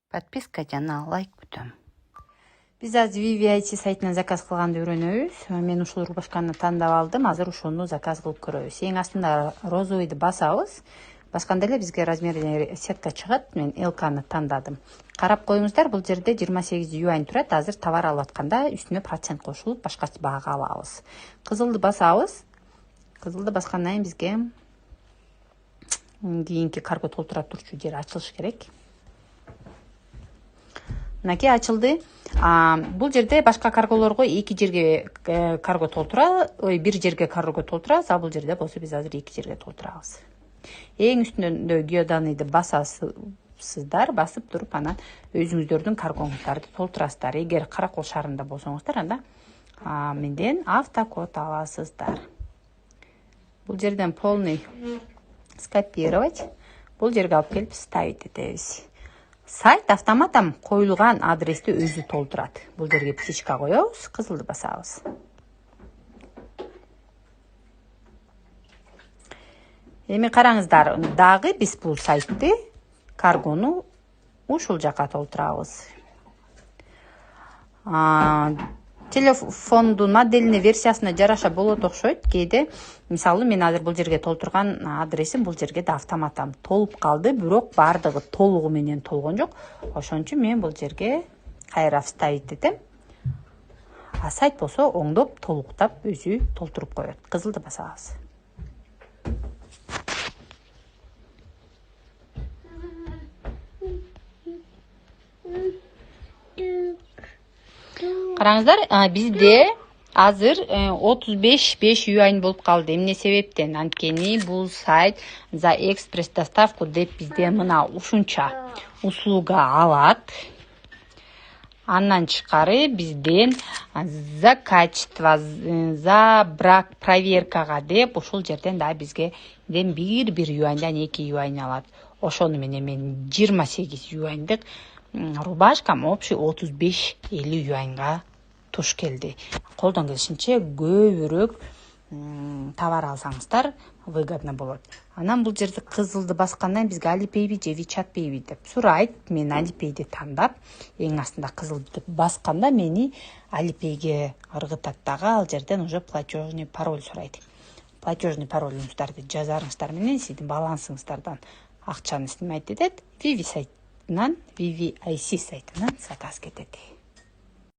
Подписка жана лайк күтөм. Биз азыр VVIT сайтынан заказ кылганды үйрөнөбүз. Мен ушул рубашканы тандап алдым. Азыр ошону заказ кылып көрөбүз. Эң астында розовыйды басабыз. Басканда эле бизге размерный сетка чыгат. Мен L-каны тандадым. Карап коюңуздар, бул жерде 28 юань турат. Азыр товар алып атканда үстүнө процент кошулуп, башка баага алабыз. Кызылды басабыз. Кызылды баскандан кийин бизге кийинки карго толтура турчу жер ачылыш керек. Мынакей ачылды. Бул жерде башка карголорго эки жерге карго толтура, бир жерге карго толтура, а бул жерде болсо биз азыр эки жерге толтурабыз. Эң үстүндө геоданныйды басасыздар, басып туруп анан өзүңүздөрдүн каргоңуздарды толтурасыздар. Эгер Каракол шаарында болсоңуздар, анда менден автокод аласыздар. Бул жерден полный скопировать, бул жерге алып келип ставить этебиз. Сайт автоматом коюлган адрести өзү толтурат. Бул жерге птичка коебуз, кызылды басабыз. Эми караңыздар, дагы биз бул сайтты каргону ушул жака толтурабыз. Телефондун модельный версиясына жараша болот окшойт. Кээде, мисалы, мен азыр бул жерге толтурган адресим бул жерге да автоматом толуп калды, бирок бардыгы толугу менен толгон жок. Ошон үчүн мен бул жерге кайра вставить этем. Сайт болсо оңдоп, толуктап өзү толтуруп коет. Кызылды басабыз. Караңыздар, бизде азыр 35 юань болуп калды. Эмне себептен? Анткени бул сайт за экспресс доставку деп бизде мына ушунча услуга алат. Андан тышкары бизден за качество, за брак проверкага деп ушул жерден да бизге бир юаньдан 2 юань алат. Ошону менен мен 28 юаньдык рубашкам общий 35-50 юаньга туш келди. Колдон келишинче көбүрөөк товар алсаңыздар выгодно болот. Анан бул жерде кызылды баскандан бизге Alipay'би же WeChat'би деп сурайт. Мен Alipay'ди тандап, эң астында кызылды басканда мени Alipay'ге ыргытат дагы, ал жерден уже платежный пароль сурайт. Платежный паролуңуздарды жазарыңыздар менен сиздин балансыңыздардан акчаны снимать этет. VVIC сайтынан заказ кетет.